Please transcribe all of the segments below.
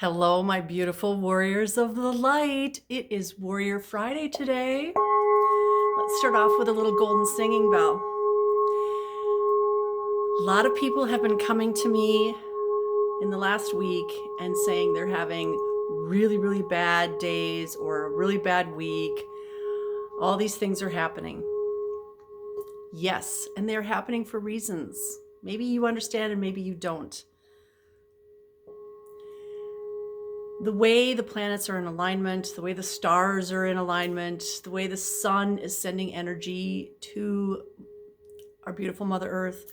Hello, my beautiful warriors of the light. It is Warrior Friday today. Let's start off with a little golden singing bell. A lot of people have been coming to me in the last week and saying they're having really, really bad days or a really bad week. All these things are happening. Yes, and they're happening for reasons. Maybe you understand and maybe you don't. The way the planets are in alignment, the way the stars are in alignment, the way the sun is sending energy to our beautiful Mother Earth,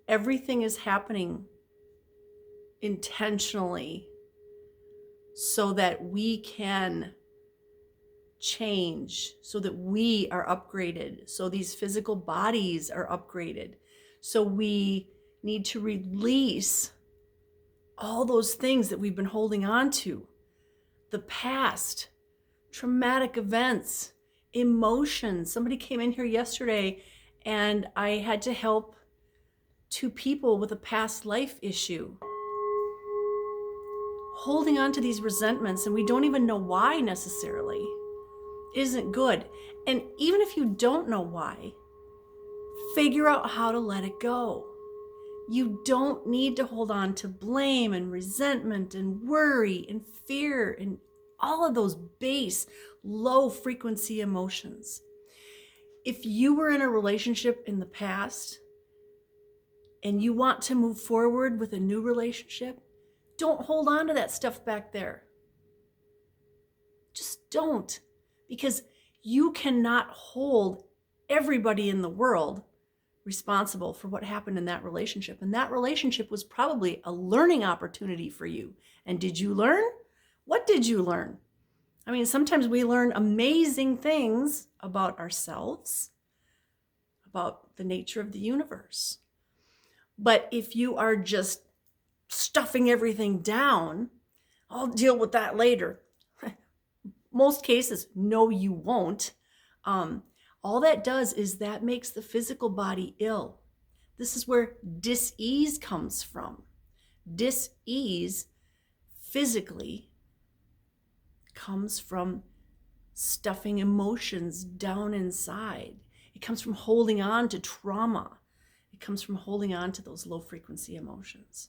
everything is happening intentionally so that we can change, so that we are upgraded, so these physical bodies are upgraded. So we need to release all those things that we've been holding on to, the past, traumatic events, emotions. Somebody came in here yesterday and I had to help two people with a past life issue, holding on to these resentments, and we don't even know why necessarily, isn't good. And even if you don't know why, figure out how to let it go. You don't need to hold on to blame and resentment and worry and fear and all of those base, low frequency emotions. If you were in a relationship in the past and you want to move forward with a new relationship, don't hold on to that stuff back there. Just don't, because you cannot hold everybody in the world responsible for what happened in that relationship. And that relationship was probably a learning opportunity for you. And did you learn? What did you learn? I mean, sometimes we learn amazing things about ourselves, about the nature of the universe. But if you are just stuffing everything down, I'll deal with that later. Most cases, no, you won't. All that does is that makes the physical body ill. This is where dis-ease comes from. Dis-ease physically comes from stuffing emotions down inside. It comes from holding on to trauma. It comes from holding on to those low frequency emotions.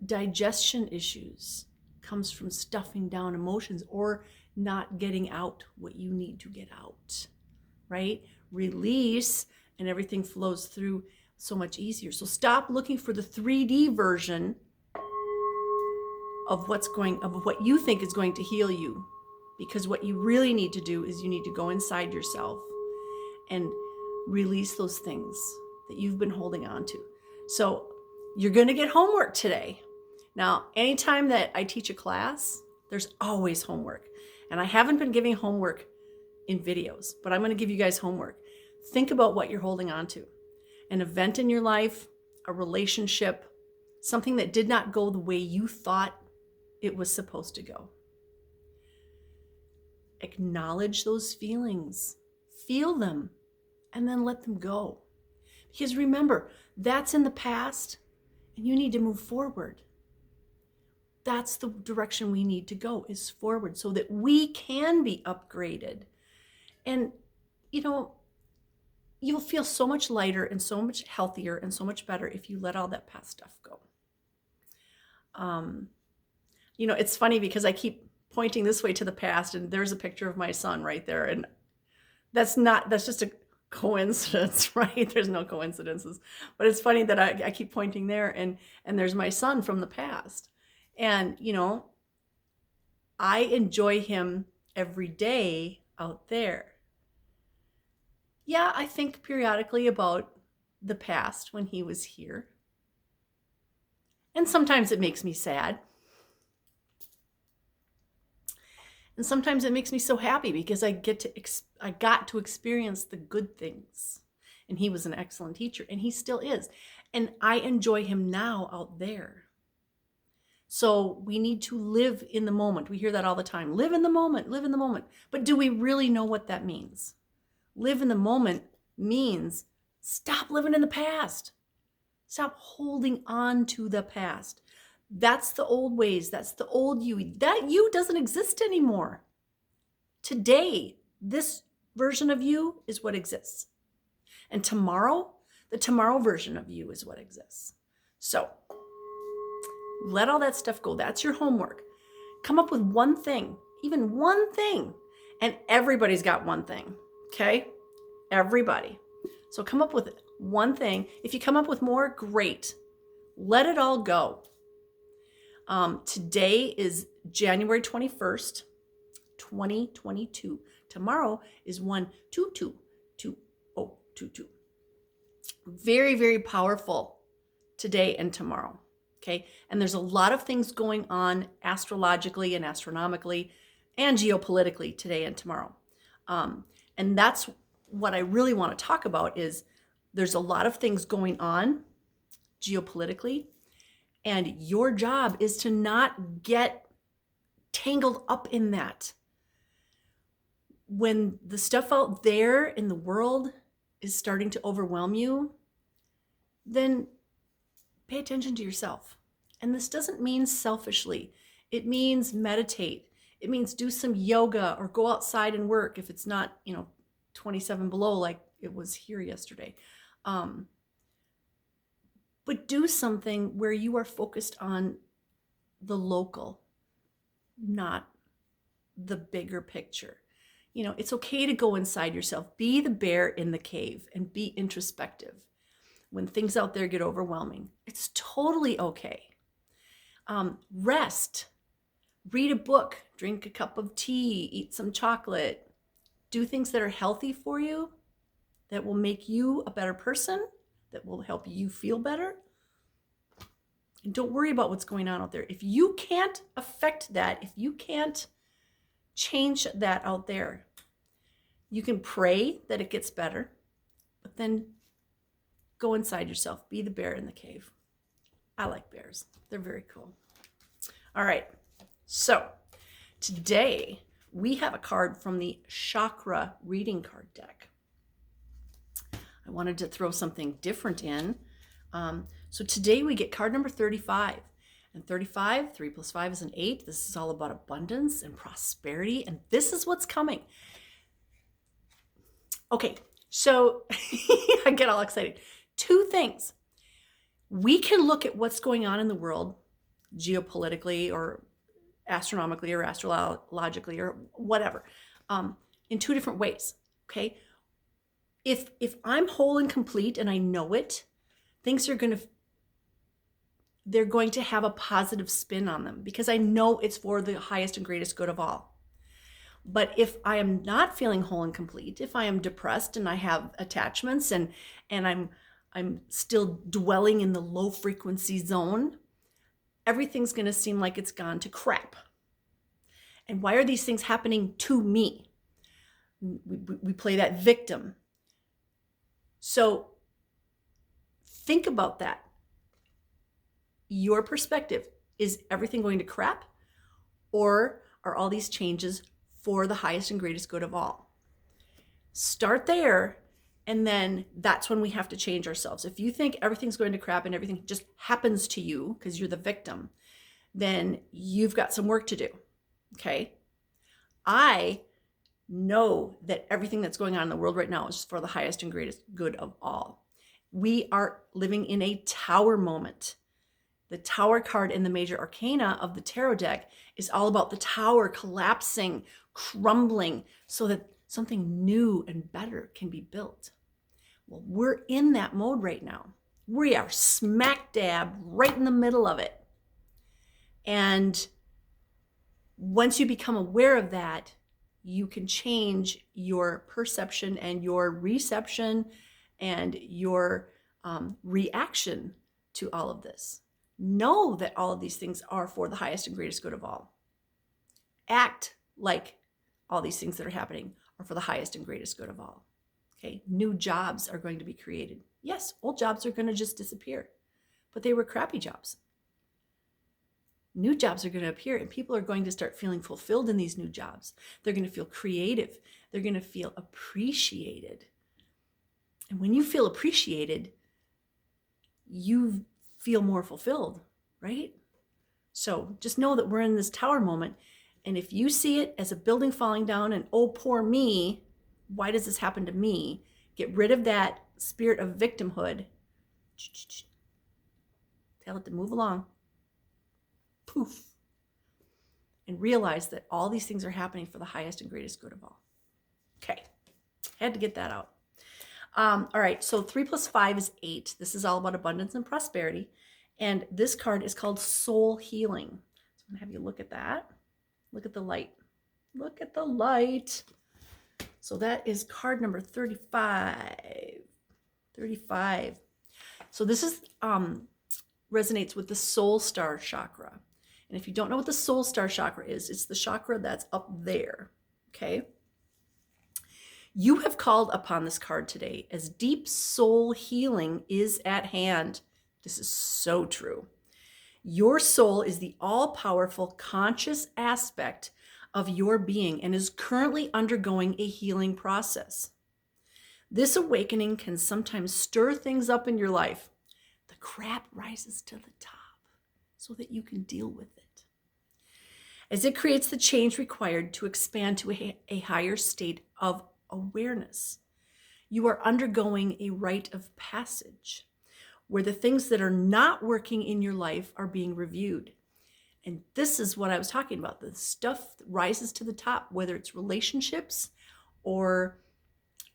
Digestion issues comes from stuffing down emotions or not getting out what you need to get out, right? Release, and everything flows through so much easier. So stop looking for the 3D version of what you think is going to heal you, because what you really need to do is you need to go inside yourself and release those things that you've been holding on to. So you're going to get homework today. Now, anytime that I teach a class, there's always homework. And I haven't been giving homework in videos, but I'm going to give you guys homework. Think about what you're holding on to. An event in your life, a relationship, something that did not go the way you thought it was supposed to go. Acknowledge those feelings. Feel them, and then let them go. Because remember, that's in the past, and you need to move forward. That's the direction we need to go, is forward, so that we can be upgraded. And, you'll feel so much lighter and so much healthier and so much better if you let all that past stuff go. It's funny because I keep pointing this way to the past, and there's a picture of my son right there. And that's just a coincidence, right? There's no coincidences. But it's funny that I keep pointing there, and there's my son from the past. And, I enjoy him every day out there. Yeah, I think periodically about the past when he was here. And sometimes it makes me sad. And sometimes it makes me so happy because I got to experience the good things. And he was an excellent teacher, and he still is. And I enjoy him now out there. So we need to live in the moment. We hear that all the time. Live in the moment, live in the moment. But do we really know what that means? Live in the moment means stop living in the past. Stop holding on to the past. That's the old ways. That's the old you. That you doesn't exist anymore. Today, this version of you is what exists. And tomorrow, the tomorrow version of you is what exists. So let all that stuff go. That's your homework. Come up with one thing, even one thing. And everybody's got one thing, okay? Everybody. So come up with one thing. If you come up with more, great. Let it all go. Today is January 21st, 2022. Tomorrow is 1/22/2022. Very, very powerful today and tomorrow. Okay. And there's a lot of things going on astrologically and astronomically and geopolitically today and tomorrow. And that's what I really want to talk about is there's a lot of things going on geopolitically, and your job is to not get tangled up in that. When the stuff out there in the world is starting to overwhelm you, then pay attention to yourself. And this doesn't mean selfishly. It means meditate. It means do some yoga or go outside and work if it's not, 27 below like it was here yesterday. But do something where you are focused on the local, not the bigger picture. It's okay to go inside yourself. Be the bear in the cave and be introspective. When things out there get overwhelming, it's totally okay. Rest, read a book, drink a cup of tea, eat some chocolate, do things that are healthy for you, that will make you a better person, that will help you feel better. And don't worry about what's going on out there. If you can't affect that, if you can't change that out there, you can pray that it gets better, but then go inside yourself. Be the bear in the cave. I like bears. They're very cool. All right. So today we have a card from the Chakra Reading Card deck. I wanted to throw something different in. So today we get card number 35. And 35, 3 + 5 is an 8. This is all about abundance and prosperity. And this is what's coming. Okay, so I get all excited. 2 things. We can look at what's going on in the world, geopolitically or astronomically or astrologically or whatever, in 2 different ways, okay? If I'm whole and complete and I know it, things they're going to have a positive spin on them because I know it's for the highest and greatest good of all. But if I am not feeling whole and complete, if I am depressed and I have attachments and I'm still dwelling in the low frequency zone, everything's going to seem like it's gone to crap. And why are these things happening to me? We play that victim. So think about that. Your perspective, is everything going to crap? Or are all these changes for the highest and greatest good of all? Start there, and then that's when we have to change ourselves. If you think everything's going to crap and everything just happens to you because you're the victim, then you've got some work to do, okay? I know that everything that's going on in the world right now is for the highest and greatest good of all. We are living in a tower moment. The tower card in the major arcana of the tarot deck is all about the tower collapsing, crumbling, so that something new and better can be built. Well, we're in that mode right now. We are smack dab right in the middle of it. And once you become aware of that, you can change your perception and your reception and your reaction to all of this. Know that all of these things are for the highest and greatest good of all. Act like all these things that are happening are for the highest and greatest good of all. Okay, new jobs are going to be created. Yes, old jobs are going to just disappear, but they were crappy jobs. New jobs are going to appear, and people are going to start feeling fulfilled in these new jobs. They're going to feel creative. They're going to feel appreciated. And when you feel appreciated, you feel more fulfilled, right? So just know that we're in this tower moment. And if you see it as a building falling down and, oh, poor me, why does this happen to me? Get rid of that spirit of victimhood. Tell it to move along. Poof. And realize that all these things are happening for the highest and greatest good of all. Okay. Had to get that out. All right. So 3 + 5 is 8. This is all about abundance and prosperity. And this card is called Soul Healing. So I'm going to have you look at that. Look at the light. Look at the light. So that is card number 35. 35. So this is resonates with the soul star chakra. And if you don't know what the soul star chakra is, it's the chakra that's up there. Okay? You have called upon this card today as deep soul healing is at hand. This is so true. Your soul is the all-powerful conscious aspect of your being and is currently undergoing a healing process. This awakening can sometimes stir things up in your life. The crap rises to the top so that you can deal with it, as it creates the change required to expand to a higher state of awareness. You are undergoing a rite of passage where the things that are not working in your life are being reviewed. And this is what I was talking about. The stuff that rises to the top, whether it's relationships or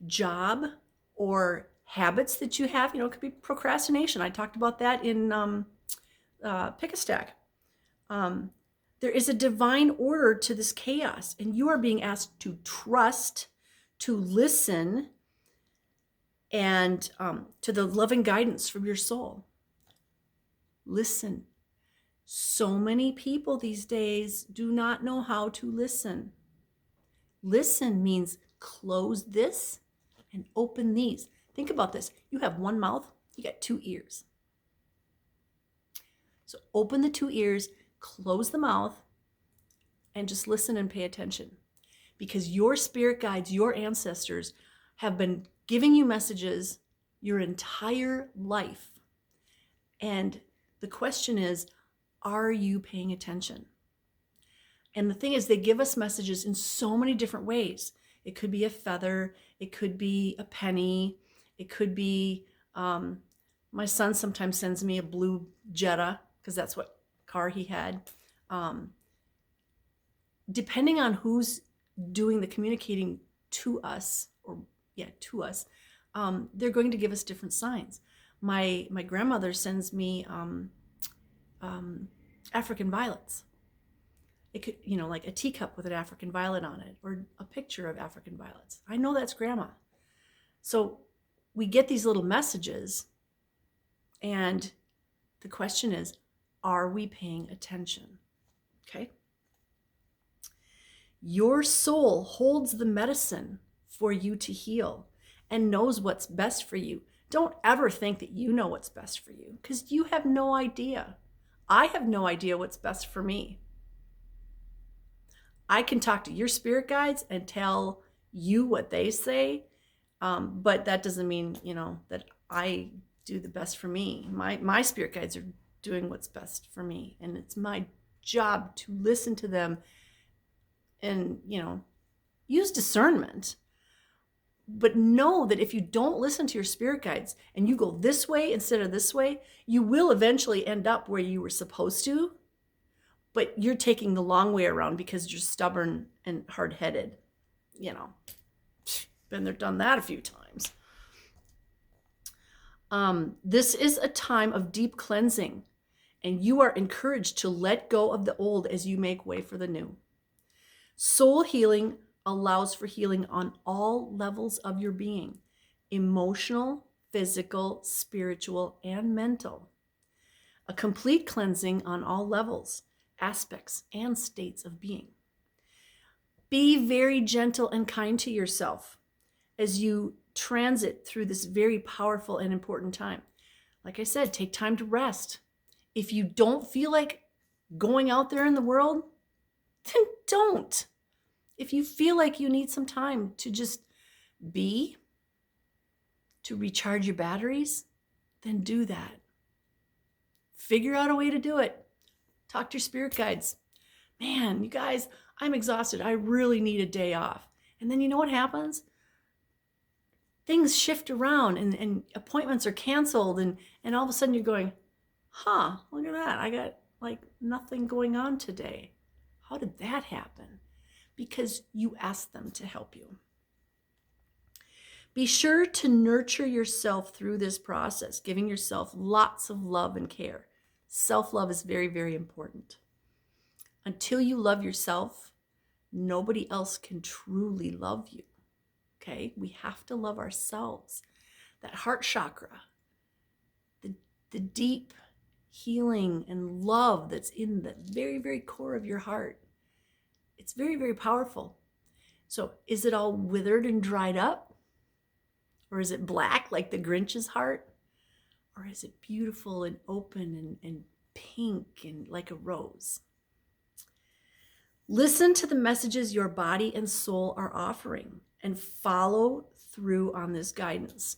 job or habits that you have. It could be procrastination. I talked about that in Pick a Stack. There is a divine order to this chaos, and you are being asked to trust, to listen, and to the loving guidance from your soul. Listen. So many people these days do not know how to listen. Listen means close this and open these. Think about this. You have one mouth, you got 2 ears. So open the 2 ears, close the mouth, and just listen and pay attention. Because your spirit guides, your ancestors, have been giving you messages your entire life. And the question is, are you paying attention? And the thing is, they give us messages in so many different ways. It could be a feather. It could be a penny. It could be, my son sometimes sends me a blue Jetta because that's what car he had. Depending on who's doing the communicating to us, they're going to give us different signs. My grandmother sends me African violets. It could, like a teacup with an African violet on it, or a picture of African violets. I know that's grandma. So we get these little messages, and the question is, are we paying attention? Okay. Your soul holds the medicine for you to heal and knows what's best for you. Don't ever think that you know what's best for you, because you have no idea. I have no idea what's best for me. I can talk to your spirit guides and tell you what they say, but that doesn't mean, that I do the best for me. My spirit guides are doing what's best for me, and it's my job to listen to them and, use discernment. But know that if you don't listen to your spirit guides and you go this way instead of this way, you will eventually end up where you were supposed to, but you're taking the long way around because you're stubborn and hard-headed. Been there, done that a few times. This is a time of deep cleansing, and you are encouraged to let go of the old as you make way for the new. Soul healing allows for healing on all levels of your being: emotional, physical, spiritual, and mental. A complete cleansing on all levels, aspects, and states of being. Be very gentle and kind to yourself as you transit through this very powerful and important time. Like I said, take time to rest. If you don't feel like going out there in the world, then don't. If you feel like you need some time to just be, to recharge your batteries, then do that. figure out a way to do it. Talk to your spirit guides. Man, you guys, I'm exhausted. I really need a day off. And then you know what happens? Things shift around and appointments are canceled. And all of a sudden you're going, look at that. I got like nothing going on today. How did that happen? Because you asked them to help you. Be sure to nurture yourself through this process, giving yourself lots of love and care. Self-love is very, very important. Until you love yourself, nobody else can truly love you. Okay? We have to love ourselves. That heart chakra, the deep healing and love that's in the very, very core of your heart. It's very, very powerful. So is it all withered and dried up? Or is it black like the Grinch's heart? Or is it beautiful and open and pink and like a rose? Listen to the messages your body and soul are offering and follow through on this guidance.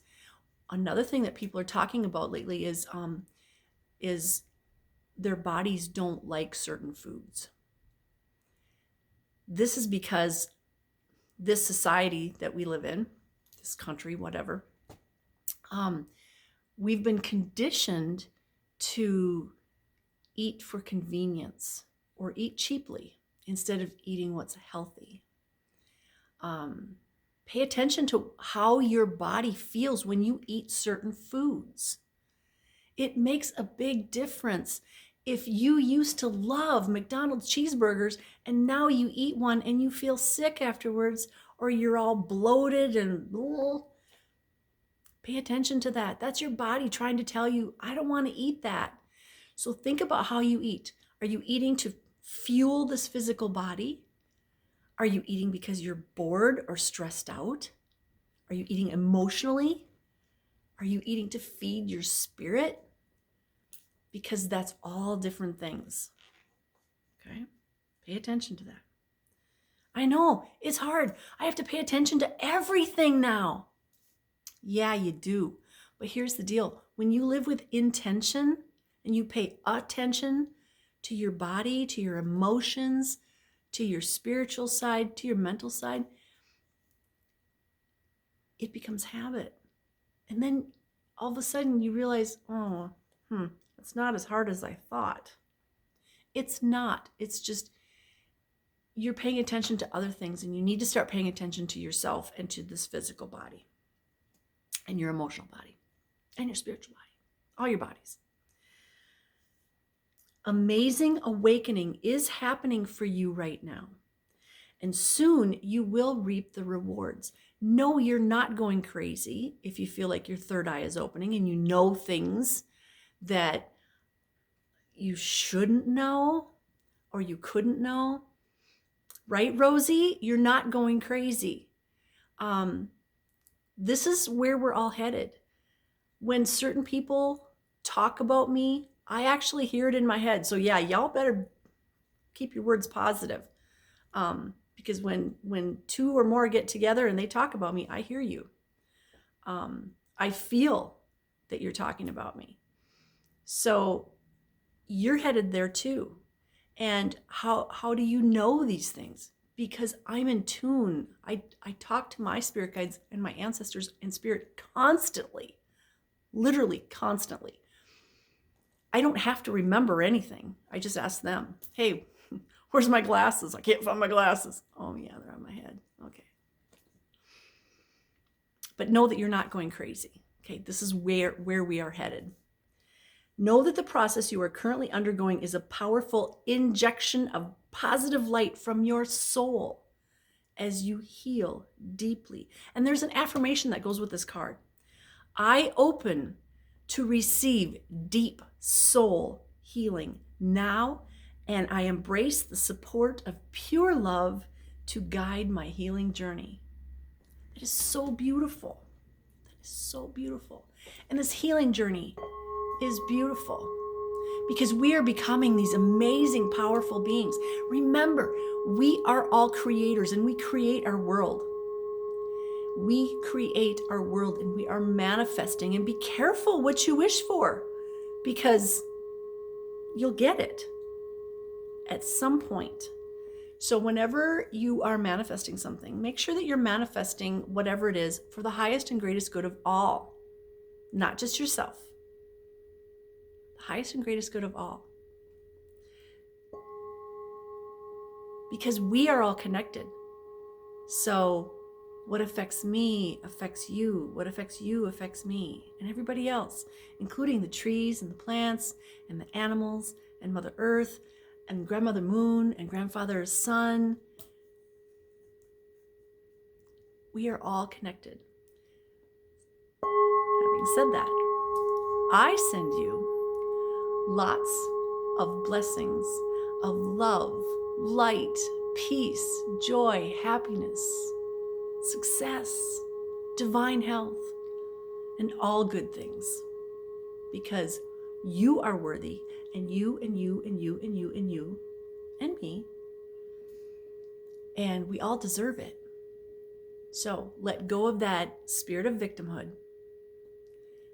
Another thing that people are talking about lately is their bodies don't like certain foods. This is because this society that we live in, this country, whatever, we've been conditioned to eat for convenience or eat cheaply instead of eating what's healthy. Pay attention to how your body feels when you eat certain foods. It makes a big difference. If you used to love McDonald's cheeseburgers and now you eat one and you feel sick afterwards, or you're all bloated and pay attention to that. That's your body trying to tell you, I don't want to eat that. So think about how you eat. Are you eating to fuel this physical body? Are you eating because you're bored or stressed out? Are you eating emotionally? Are you eating to feed your spirit? Because that's all different things. Okay? Pay attention to that. I know, it's hard. I have to pay attention to everything now. Yeah, you do. But here's the deal. When you live with intention and you pay attention to your body, to your emotions, to your spiritual side, to your mental side, it becomes habit. And then all of a sudden you realize, it's not as hard as I thought. It's not. It's just you're paying attention to other things, and you need to start paying attention to yourself and to this physical body and your emotional body and your spiritual body, all your bodies. Amazing awakening is happening for you right now. And soon you will reap the rewards. No, you're not going crazy if you feel like your third eye is opening and you know things that you shouldn't know or you couldn't know. Right, Rosie? You're not going crazy. This is where we're all headed. When certain people talk about me, I actually hear it in my head. So yeah, y'all better keep your words positive. Because when two or more get together and they talk about me, I hear you. I feel that you're talking about me. So you're headed there too. And how do you know these things? Because I'm in tune. I talk to my spirit guides and my ancestors in spirit constantly, literally constantly. I don't have to remember anything. I just ask them, hey, where's my glasses? I can't find my glasses. Oh yeah, they're on my head. Okay. But know that you're not going crazy. Okay, this is where we are headed. Know that the process you are currently undergoing is a powerful injection of positive light from your soul as you heal deeply. And there's an affirmation that goes with this card. I open to receive deep soul healing now, and I embrace the support of pure love to guide my healing journey. That is so beautiful. That is so beautiful. And this healing journey is beautiful because we are becoming these amazing, powerful beings. Remember, we are all creators and we create our world. We create our world and we are manifesting. And be careful what you wish for, because you'll get it at some point. So whenever you are manifesting something, make sure that you're manifesting whatever it is for the highest and greatest good of all, not just yourself. The highest and greatest good of all. Because we are all connected. So what affects me affects you. What affects you affects me and everybody else, including the trees and the plants and the animals and Mother Earth and Grandmother Moon and Grandfather Sun. We are all connected. Having said that, I send you lots of blessings of love, light, peace, joy, happiness, success, divine health, and all good things. Because you are worthy, and you, and you, and you, and you, and you, and me. And we all deserve it. So let go of that spirit of victimhood.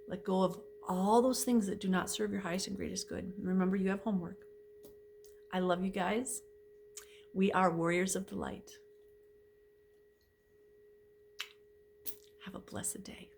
Let go of all those things that do not serve your highest and greatest good. Remember, you have homework. I love you guys. We are warriors of the light. Have a blessed day.